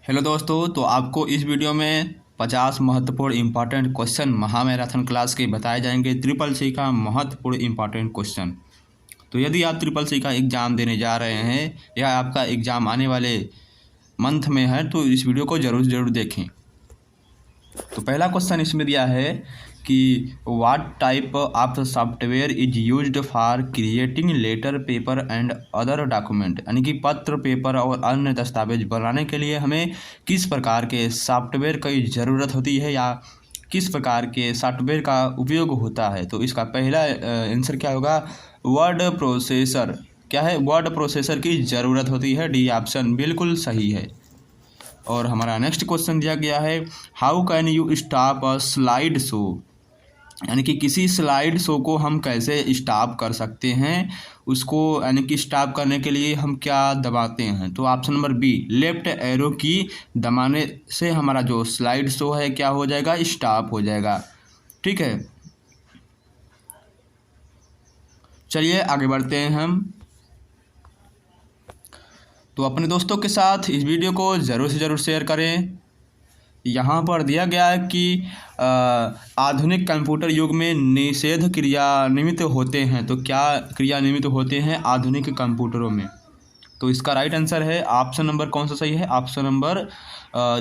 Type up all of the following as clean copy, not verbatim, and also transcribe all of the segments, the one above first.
Hello दोस्तों, तो आपको इस वीडियो में 50 महत्वपूर्ण इंपॉर्टेंट क्वेश्चन महामैराथन क्लास के बताए जाएंगे। ट्रिपल सी का महत्वपूर्ण इंपॉर्टेंट क्वेश्चन। तो यदि आप ट्रिपल सी का एग्ज़ाम देने जा रहे हैं या आपका एग्ज़ाम आने वाले मंथ में है तो इस वीडियो को ज़रूर देखें। तो पहला क्वेश्चन इसमें दिया है कि what type of software is used for creating letter paper and other document, यानी कि पत्र पेपर और अन्य दस्तावेज बनाने के लिए हमें किस प्रकार के सॉफ्टवेयर की ज़रूरत होती है या किस प्रकार के सॉफ्टवेयर का उपयोग होता है। तो इसका पहला आंसर क्या होगा, वर्ड प्रोसेसर। क्या है, वर्ड प्रोसेसर की ज़रूरत होती है। डी ऑप्शन बिल्कुल सही है। और हमारा नेक्स्ट क्वेश्चन दिया गया है, how can you stop a slide show, यानी कि किसी स्लाइड शो को हम कैसे स्टॉप कर सकते हैं, उसको यानी कि स्टॉप करने के लिए हम क्या दबाते हैं। तो option number B, left arrow key दबाने से हमारा जो स्लाइड शो है क्या हो जाएगा, स्टॉप हो जाएगा। ठीक है, चलिए आगे बढ़ते हैं हम। तो अपने दोस्तों के साथ इस वीडियो को ज़रूर से ज़रूर शेयर करें। यहाँ पर दिया गया है कि आधुनिक कंप्यूटर युग में निषेध क्रियान्वित होते हैं। तो क्या क्रियान्वित होते हैं आधुनिक कंप्यूटरों में। तो इसका राइट आंसर है ऑप्शन नंबर कौन सा सही है, ऑप्शन नंबर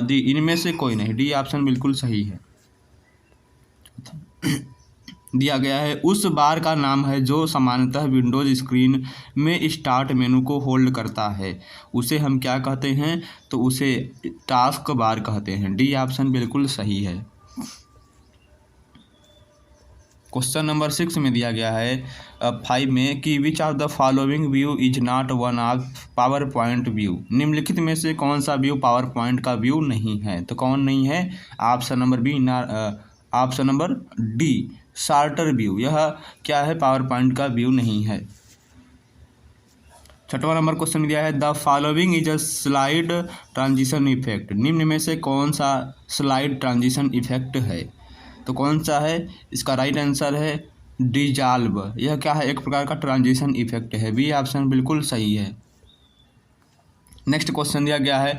डी, इनमें से कोई नहीं। डी ऑप्शन बिल्कुल सही है। दिया गया है, उस बार का नाम है जो सामान्यतः विंडोज स्क्रीन में स्टार्ट मेनू को होल्ड करता है, उसे हम क्या कहते हैं। तो उसे टास्क बार कहते हैं। डी ऑप्शन बिल्कुल सही है। क्वेश्चन नंबर 6 में दिया गया है 5 में कि which of the following view is not one of PowerPoint view, निम्नलिखित में से कौन सा व्यू पावर पॉइंट का व्यू नहीं है। तो कौन नहीं है, option number B, option number D, sorter view. यह क्या है, पावर पॉइंट का व्यू नहीं है। छठवां नंबर क्वेश्चन दिया है, the following is a slide transition effect, निम्न में से कौन सा स्लाइड ट्रांजिशन इफेक्ट है। तो कौन सा है, इसका राइट आंसर है डिजॉल्व। यह क्या है, एक प्रकार का ट्रांजिशन इफेक्ट है। बी ऑप्शन बिल्कुल सही है। नेक्स्ट क्वेश्चन दिया गया है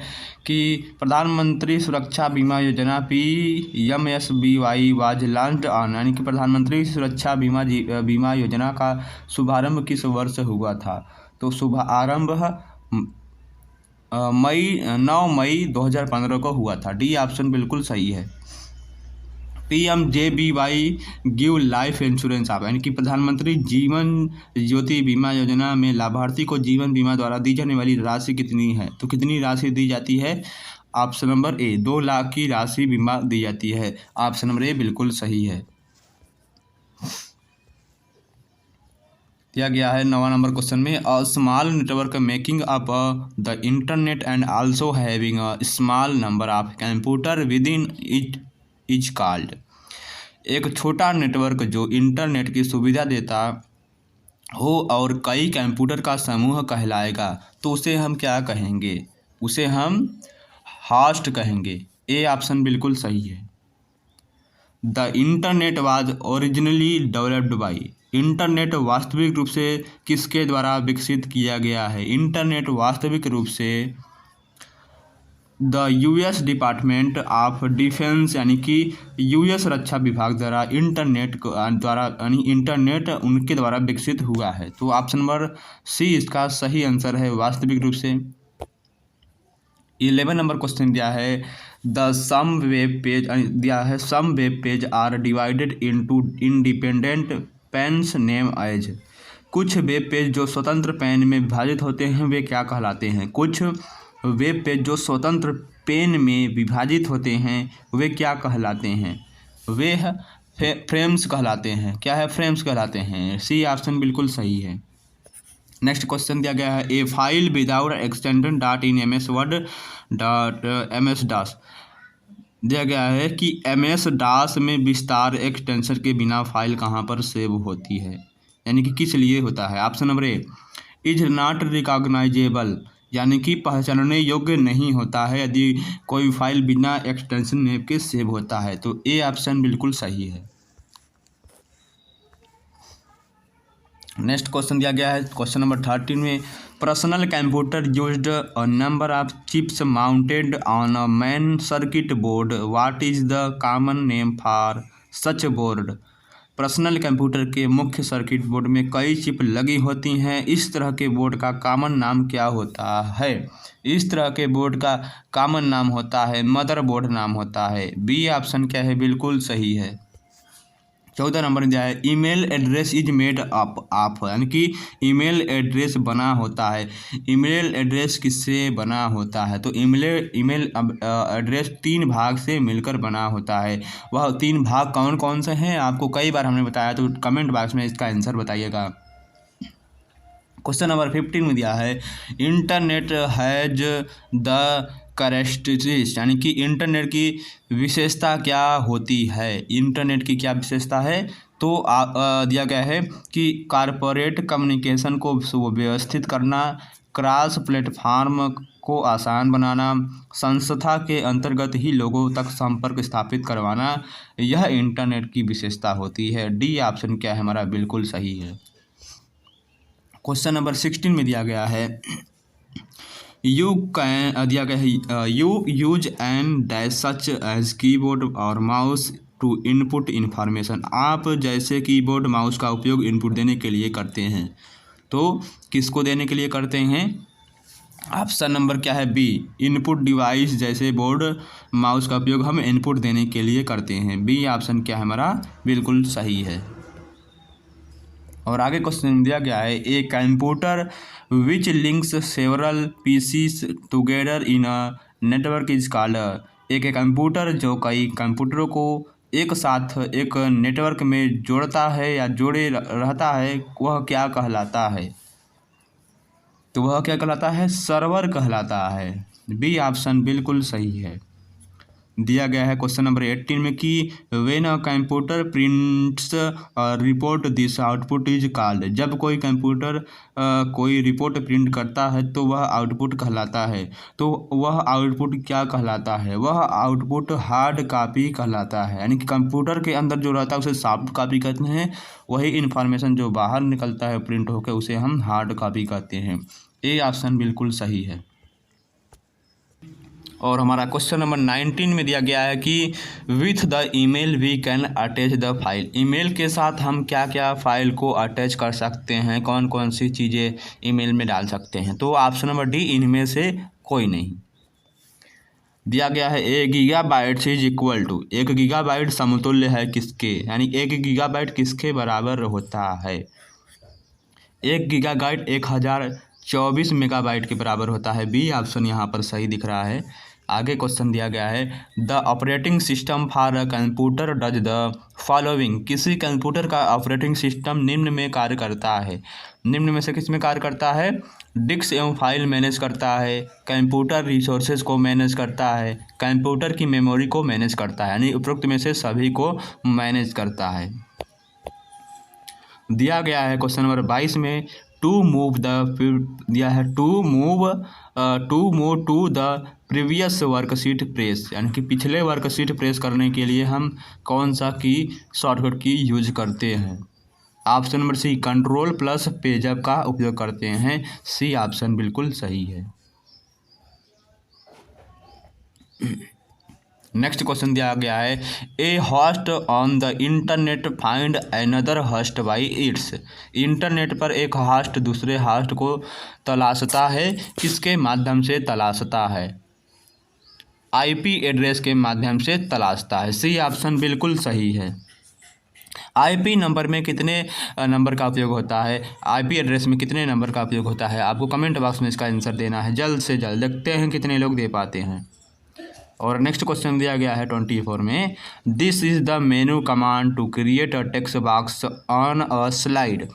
कि प्रधानमंत्री सुरक्षा बीमा योजना PMSBY वाज लॉन्च्ड ऑन, यानी कि प्रधानमंत्री सुरक्षा बीमा योजना का शुभारंभ किस वर्ष हुआ था। तो शुभारंभ 9 मई 2015 को हुआ था। डी ऑप्शन बिल्कुल सही है। PMJBY गिव लाइफ इंश्योरेंस आप, यानी कि प्रधानमंत्री जीवन ज्योति बीमा योजना में लाभार्थी को जीवन बीमा द्वारा दी जाने वाली राशि कितनी है। तो कितनी राशि दी जाती है, ऑप्शन नंबर ए, 2 लाख की राशि बीमा दी जाती है। ऑप्शन नंबर ए बिल्कुल सही है। दिया गया है 9वां नंबर क्वेश्चन में, a small network making up the internet and also having a small number of computer with in it is called, एक छोटा नेटवर्क जो इंटरनेट की सुविधा देता हो और कई कंप्यूटर का समूह कहलाएगा, तो उसे हम क्या कहेंगे, उसे हम होस्ट कहेंगे। ए ऑप्शन बिल्कुल सही है। The internet was originally developed by, internet वास्तविक रूप से किसके द्वारा विकसित किया गया है। इंटरनेट वास्तविक रूप से the US department of defence, यानी कि US रक्षा विभाग द्वारा इंटरनेट द्वारा यानी इंटरनेट उनके द्वारा विकसित हुआ है। तो ऑप्शन नंबर सी इसका सही आंसर है, वास्तविक रूप से। 11 नंबर क्वेश्चन दिया है, द सम वेब पेज दिया है, some web page are divided into independent panes name as, कुछ वेब पेज जो स्वतंत्र पेन में विभाजित होते हैं वे क्या कहलाते हैं। कुछ वेब पेज जो स्वतंत्र पेन में विभाजित होते हैं वे क्या कहलाते हैं, वे फ्रेम्स कहलाते हैं। क्या है, फ्रेम्स कहलाते हैं। सी ऑप्शन बिल्कुल सही है। नेक्स्ट क्वेश्चन दिया गया है, a file without extension dot in MS Word dot MS DOS, दिया गया है कि MS DOS में विस्तार एक्सटेंशन के बिना फाइल कहाँ पर सेव होती है, यानी कि किस लिए होता है। Option number A, is not recognisable, यानी कि पहचानने योग्य नहीं होता है यदि कोई फाइल बिना एक्सटेंशन नेम के सेव होता है। तो ए ऑप्शन बिल्कुल सही है। नेक्स्ट क्वेश्चन दिया गया है क्वेश्चन नंबर 13 में, personal computer used a number of chips mounted on a main circuit board, what is the common name for such board. Personal computer के मुख्य सर्किट बोर्ड में कई चिप लगी होती हैं, इस तरह के बोर्ड का कॉमन नाम क्या होता है। इस तरह के बोर्ड का कॉमन नाम होता है मदरबोर्ड नाम होता है। बी ऑप्शन क्या है, बिल्कुल सही है। 14 नंबर दिया है email address is made up of, यानी कि ईमेल एड्रेस बना होता है। ईमेल एड्रेस किससे बना होता है, तो ईमेल एड्रेस 3 भाग से मिलकर बना होता है। वह 3 भाग कौन कौन से हैं आपको कई बार हमने बताया, तो कमेंट बॉक्स में इसका आंसर बताइएगा। क्वेश्चन नंबर 15 में दिया है इंटरनेट हैज द कैरेक्टरिस्टिक्स, यानी कि इंटरनेट की विशेषता क्या होती है। इंटरनेट की क्या विशेषता है, तो दिया गया है कि कॉरपोरेट कम्युनिकेशन को व्यवस्थित करना, क्रॉस प्लेटफॉर्म को आसान बनाना, संस्था के अंतर्गत ही लोगों तक संपर्क स्थापित करवाना, यह इंटरनेट की विशेषता होती है। डी ऑप्शन क्या है हमारा, बिल्कुल सही है। क्वेश्चन नंबर 16 में दिया गया है दिया गया है you use and dash such as keyboard और माउस टू इनपुट इन्फॉर्मेशन। आप जैसे कीबोर्ड माउस का उपयोग इनपुट देने के लिए करते हैं, तो किसको देने के लिए करते हैं। ऑप्शन नंबर क्या है, बी इनपुट डिवाइस जैसे बोर्ड माउस का उपयोग हम इनपुट देने के लिए करते हैं। बी ऑप्शन क्या है हमारा, बिल्कुल सही है। और आगे क्वेश्चन दिया गया है a computer which links several PCs together in a network is called. एक कंप्यूटर जो कई कंप्यूटरों को एक साथ एक नेटवर्क में जोड़ता है या जोड़े रहता है, वह क्या कहलाता है, तो वह क्या कहलाता है, सर्वर कहलाता है। बी ऑप्शन बिल्कुल सही है। दिया गया है क्वेश्चन नंबर 18 में कि when a computer prints report this output is called. जब कोई कंप्यूटर कोई रिपोर्ट प्रिंट करता है तो वह आउटपुट कहलाता है, तो वह आउटपुट क्या कहलाता है, वह आउटपुट हार्ड कॉपी कहलाता है। यानी कि कंप्यूटर के अंदर जो रहता है उसे सॉफ्ट कॉपी कहते हैं, वही इन्फॉर्मेशन जो बाहर निकलता है प्रिंट होकर उसे हम हार्ड कॉपी कहते हैं। ए ऑप्शन बिल्कुल सही है। और हमारा क्वेश्चन नंबर 19 में दिया गया है कि with the email we can attach the file. Email के साथ हम क्या क्या फाइल को अटैच कर सकते हैं, कौन कौन सी चीज़ें ईमेल में डाल सकते हैं, तो ऑप्शन नंबर डी इनमें से कोई नहीं। दिया गया है a gigabyte is equal to, 1 gigabyte समतुल्य है किसके, यानी 1 गीगाबाइट किसके बराबर होता है। 1 गीगाबाइट 1024 मेगाबाइट के बराबर होता है। बी ऑप्शन यहाँ पर सही दिख रहा है। आगे क्वेश्चन दिया गया है the operating system for a computer does the following. किसी कंप्यूटर का ऑपरेटिंग सिस्टम निम्न में कार्य करता है। निम्न में से किस में कार्य करता है, डिस्क एवं फाइल मैनेज करता है, कंप्यूटर रिसोर्सेज को मैनेज करता है, कंप्यूटर की मेमोरी को मैनेज करता है, यानी उपरोक्त में से सभी को मैनेज करता है। दिया गया है क्वेश्चन नंबर 22 में टू मूव दिया है to move to the previous worksheet press, यानी कि पिछले वर्कशीट प्रेस करने के लिए हम कौन सा की शॉर्टकट की यूज करते हैं। Option number C control plus page up का उपयोग करते हैं। सी ऑप्शन बिल्कुल सही है। नेक्स्ट क्वेश्चन दिया गया है a host on the internet find another host by its. Internet पर एक होस्ट दूसरे होस्ट को तलाशता है, किसके माध्यम से तलाशता है, आईपी एड्रेस के माध्यम से तलाशता है। सी ऑप्शन बिल्कुल सही है। आईपी नंबर में कितने नंबर का उपयोग होता है, आईपी एड्रेस में कितने नंबर का उपयोग होता है, आपको कमेंट बॉक्स में इसका आंसर देना है जल्द से जल्द। देखते हैं कितने लोग दे पाते हैं। और नेक्स्ट क्वेश्चन दिया गया है 24 में this is the menu command to create a text box on a slide.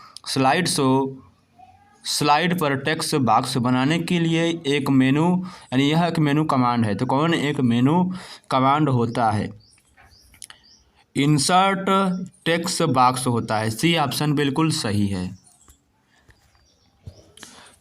Slide पर टेक्स्ट बॉक्स बनाने के लिए एक मेनू, यानी यह एक मेनू कमांड है, तो कौन एक मेनू कमांड होता है, इंसर्ट टेक्स्ट बॉक्स होता है। सी ऑप्शन बिल्कुल सही है।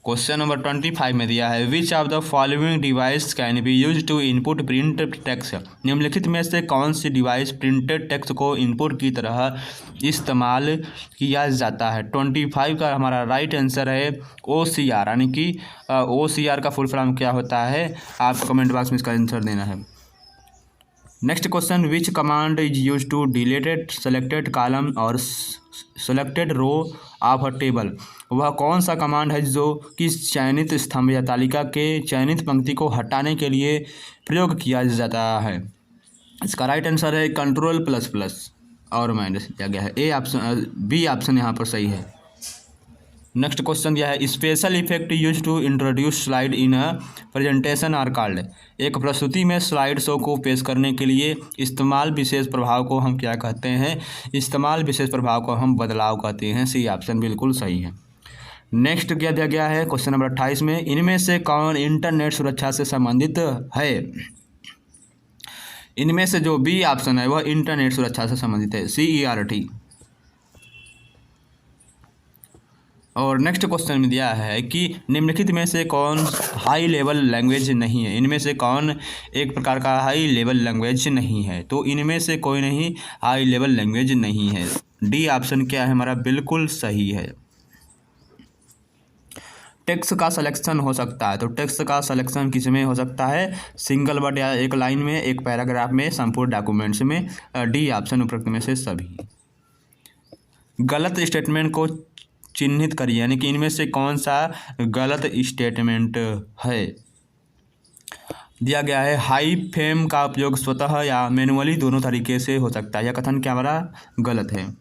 क्वेश्चन नंबर 25 में दिया है which of the following device can be use to input print text. निम्नलिखित में से कौन सी डिवाइस प्रिंटेड टेक्स्ट को इनपुट की तरह इस्तेमाल किया जाता है। 25 का हमारा राइट आंसर है OCR, यानी कि OCR का फुल फॉर्म क्या होता है, आपको कमेंट बॉक्स में इसका आंसर देना है। Next question which command is use to deleted selected column और selected row of a table. वह कौन सा कमांड है जो कि चयनित स्तंभ या तालिका के चयनित पंक्ति को हटाने के लिए प्रयोग किया जाता है। इसका राइट आंसर है Ctrl++ और माइनस दिया गया है। बी ऑप्शन यहाँ पर सही है। नेक्स्ट क्वेश्चन दिया है special effect use to introduce slide in a presentation are called. एक प्रस्तुति में स्लाइड शो को पेश करने के लिए इस्तेमाल विशेष प्रभाव को हम क्या कहते हैं। इस्तेमाल विशेष प्रभाव को हम बदलाव कहते हैं। सी ऑप्शन बिल्कुल सही है। नेक्स्ट क्या दिया गया है क्वेश्चन नंबर 28 में इनमें से कौन इंटरनेट सुरक्षा से संबंधित है। इनमें से जो बी ऑप्शन है वह इंटरनेट सुरक्षा से संबंधित है, CERT। और नेक्स्ट क्वेश्चन में दिया है कि निम्नलिखित में से कौन हाई लेवल लैंग्वेज नहीं है। इनमें से कौन एक प्रकार का हाई लेवल लैंग्वेज नहीं है, तो इनमें से कोई नहीं हाई लेवल लैंग्वेज नहीं है। डी ऑप्शन क्या है हमारा बिल्कुल सही है। टेक्स्ट का सिलेक्शन हो सकता है, तो टेक्स्ट का सिलेक्शन किस में हो सकता है, सिंगल वर्ड या एक लाइन में, एक पैराग्राफ में, संपूर्ण डॉक्यूमेंट्स में। डी ऑप्शन उपरोक्त में से सभी। गलत स्टेटमेंट को चिन्हित करिए, यानी कि इनमें से कौन सा गलत स्टेटमेंट है। दिया गया है हाइफेम का उपयोग स्वतः या मैनुअली दोनों तरीके से हो सकता है। यह कथन क्या हमारा गलत है।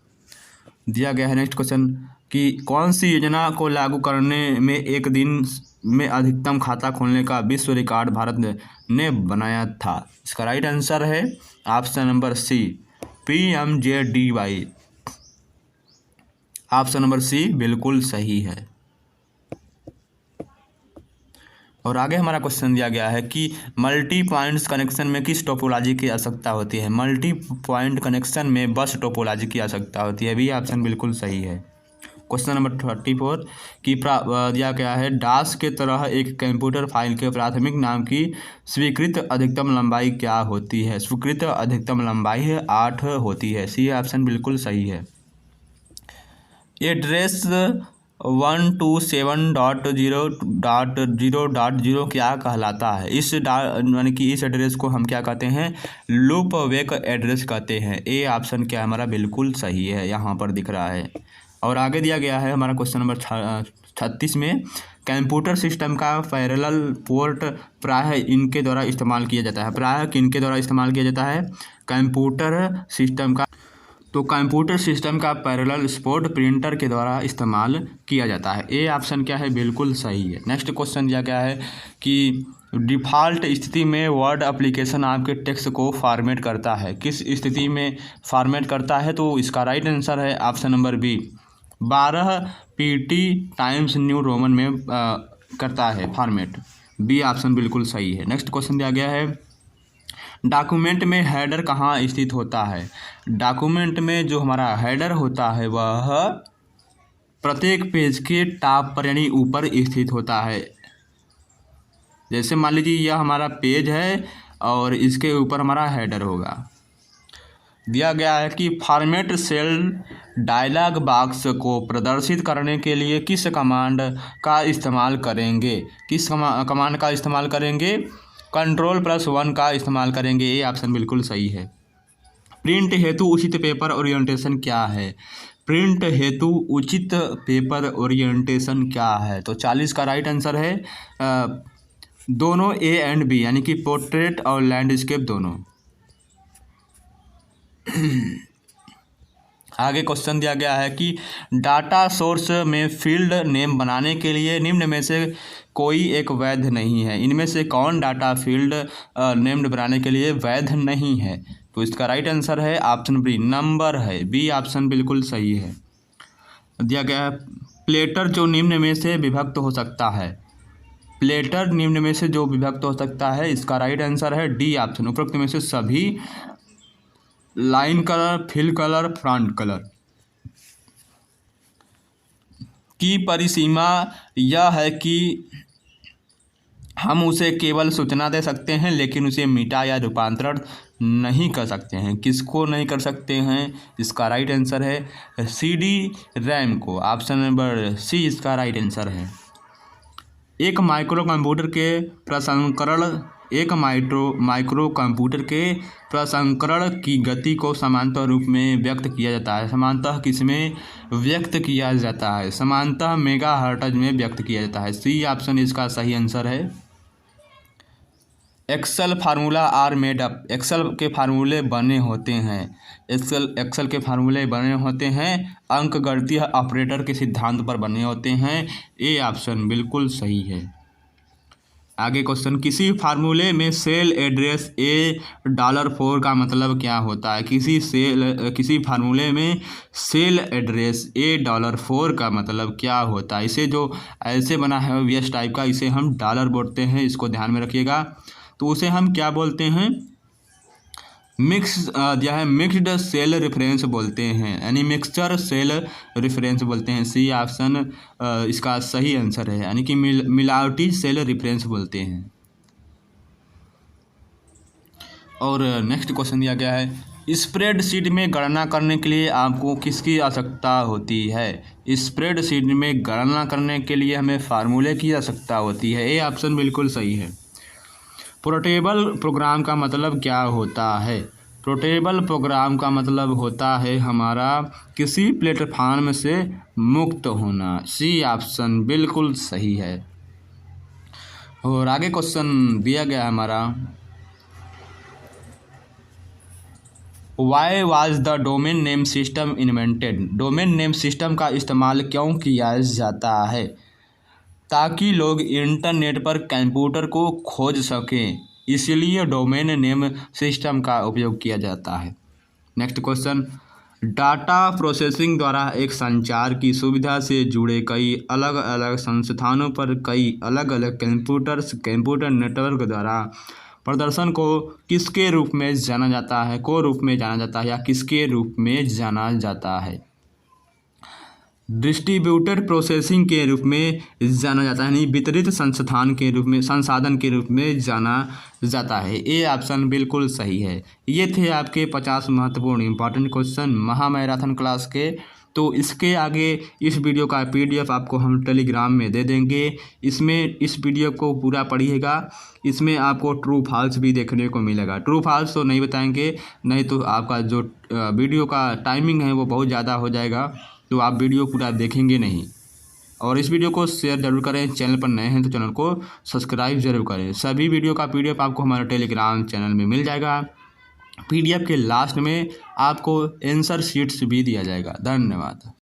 दिया गया है नेक्स्ट क्वेश्चन कि कौन सी योजना को लागू करने में एक दिन में अधिकतम खाता खोलने का विश्व रिकॉर्ड भारत ने बनाया था। इसका राइट आंसर है option number C, PMJDY। Option number C बिल्कुल सही है। और आगे हमारा क्वेश्चन दिया गया है कि मल्टी पॉइंट्स कनेक्शन में किस टोपोलॉजी की आवश्यकता होती है। मल्टी पॉइंट कनेक्शन में बस टोपोलॉजी की आवश्यकता होती है। भी ऑप्शन बिल्कुल सही है। क्वेश्चन नंबर 34 की दिया गया है डास के तरह एक कंप्यूटर फाइल के प्राथमिक नाम की स्वीकृत अधिकतम लंबाई क्या होती है। स्वीकृत अधिकतम लंबाई 8 होती है। सी ऑप्शन बिल्कुल सही है। एड्रेस 127.0.0.0 क्या कहलाता है। इस यानी कि इस एड्रेस को हम क्या कहते हैं, लूप वेक एड्रेस कहते हैं। ए ऑप्शन क्या हमारा बिल्कुल सही है, यहाँ पर दिख रहा है। और आगे दिया गया है हमारा क्वेश्चन नंबर 36 में कंप्यूटर सिस्टम का पैरेलल पोर्ट प्रायः इनके द्वारा इस्तेमाल किया जाता है। प्रायः किनके द्वारा इस्तेमाल किया जाता है, कंप्यूटर सिस्टम का। तो कंप्यूटर सिस्टम का पैरेलल पोर्ट प्रिंटर के द्वारा इस्तेमाल किया जाता है। ए ऑप्शन क्या है बिल्कुल सही है। नेक्स्ट क्वेश्चन दिया गया है कि डिफ़ॉल्ट स्थिति में वर्ड एप्लीकेशन आपके टेक्स्ट को फॉर्मेट करता है। किस स्थिति में फॉर्मेट करता है, तो इसका राइट आंसर है option number B, 12 PT Times New Roman में करता है फॉर्मेट। बी ऑप्शन बिल्कुल सही है। नेक्स्ट क्वेश्चन दिया गया है डॉक्यूमेंट में हेडर कहाँ स्थित होता है। डॉक्यूमेंट में जो हमारा हेडर होता है वह प्रत्येक पेज के टॉप पर यानी ऊपर स्थित होता है। जैसे मान लीजिए यह हमारा पेज है और इसके ऊपर हमारा हेडर होगा। दिया गया है कि फॉर्मेट सेल डायलॉग बॉक्स को प्रदर्शित करने के लिए किस कमांड का इस्तेमाल करेंगे। किस कमांड का इस्तेमाल करेंगे, Ctrl+1 का इस्तेमाल करेंगे। ये ऑप्शन बिल्कुल सही है। प्रिंट हेतु उचित पेपर ओरिएंटेशन क्या है। प्रिंट हेतु उचित पेपर ओरिएंटेशन क्या है, तो 40 का राइट आंसर है दोनों A एंड B, यानी कि पोर्ट्रेट और लैंडस्केप दोनों। आगे क्वेश्चन दिया गया है कि डाटा सोर्स में फील्ड नेम बनाने के लिए निम्न में से कोई एक वैध नहीं है। इनमें से कौन डाटा फील्ड नेम्ड बनाने के लिए वैध नहीं है, तो इसका राइट आंसर है ऑप्शन बी, नंबर है। बी ऑप्शन बिल्कुल सही है। दिया गया है प्लेटर जो निम्न में से विभक्त हो सकता है। प्लेटर निम्न में से जो विभक्त हो सकता है, इसका राइट आंसर है डी ऑप्शन, उपरोक्त में से सभी। Line colour, fill colour, front colour. की परिसीमा यह है कि हम उसे केवल सूचना दे सकते हैं लेकिन उसे मिटा या रूपांतरण नहीं कर सकते हैं। किसको नहीं कर सकते हैं? इसका राइट आंसर है CD रैम को। ऑप्शन नंबर सी इसका राइट आंसर है। एक माइक्रो कंप्यूटर के प्रसंस्करण की गति को समांतर रूप में व्यक्त किया जाता है। समांतर किसमें व्यक्त किया जाता है? समांतर मेगाहर्ट्ज में व्यक्त किया जाता है। सी ऑप्शन इसका सही आंसर है। Excel formula are made up. Excel के फार्मूले बने होते हैं। एक्सेल के फार्मूले बने होते हैं अंकगणितीय ऑपरेटर के सिद्धांत पर बने होते हैं। ए ऑप्शन बिल्कुल सही है। आगे क्वेश्चन, किसी फार्मूले में सेल एड्रेस $4 का मतलब क्या होता है? किसी फार्मूले में सेल एड्रेस $4 का मतलब क्या होता है? इसे जो ऐसे बना है वेस्ट टाइप का, इसे हम डॉलर बोलते हैं, इसको ध्यान में रखिएगा। तो उसे हम क्या बोलते हैं? मिक्स्ड सेल रेफरेंस बोलते हैं, यानी मिक्सचर सेल रेफरेंस बोलते हैं। सी ऑप्शन इसका सही आंसर है, यानी कि मिलावटी सेल रेफरेंस बोलते हैं। और नेक्स्ट क्वेश्चन दिया गया है, स्प्रेडशीट में गणना करने के लिए आपको किसकी आवश्यकता होती है? स्प्रेडशीट में गणना करने के लिए हमें फार्मूले की आवश्यकता होती है। ए ऑप्शन बिल्कुल सही है। पोर्टेबल प्रोग्राम का मतलब क्या होता है? पोर्टेबल प्रोग्राम का मतलब होता है हमारा किसी प्लेटफॉर्म से मुक्त होना। सी ऑप्शन बिल्कुल सही है। और आगे क्वेश्चन दिया गया है हमारा, why was the domain name system invented? Domain name system का इस्तेमाल क्यों किया जाता है? ताकि लोग इंटरनेट पर कंप्यूटर को खोज सकें, इसलिए डोमेन नेम सिस्टम का उपयोग किया जाता है। नेक्स्ट क्वेश्चन, डाटा प्रोसेसिंग द्वारा एक संचार की सुविधा से जुड़े कई अलग अलग संस्थानों पर कई अलग अलग कंप्यूटर नेटवर्क द्वारा प्रदर्शन को किसके रूप में जाना जाता है? या किसके रूप में जाना जाता है? डिस्ट्रीब्यूटेड प्रोसेसिंग के रूप में जाना जाता है, यानी वितरित संसाधन के रूप में जाना जाता है। ए ऑप्शन बिल्कुल सही है। ये थे आपके 50 महत्वपूर्ण इंपॉर्टेंट क्वेश्चन महामैराथन क्लास के। तो इसके आगे इस वीडियो का PDF आपको हम टेलीग्राम में दे देंगे। इस वीडियो को पूरा पढ़िएगा, इसमें आपको ट्रू फॉल्स भी देखने को मिलेगा। ट्रू फॉल्स तो नहीं बताएंगे, नहीं तो आपका जो वीडियो का टाइमिंग है वो बहुत ज़्यादा हो जाएगा, तो आप वीडियो पूरा देखेंगे नहीं। और इस वीडियो को शेयर जरूर करें। चैनल पर नए हैं तो चैनल को सब्सक्राइब जरूर करें। सभी वीडियो का PDF आपको हमारे टेलीग्राम चैनल में मिल जाएगा। PDF के लास्ट में आपको आंसर शीट्स भी दिया जाएगा। धन्यवाद।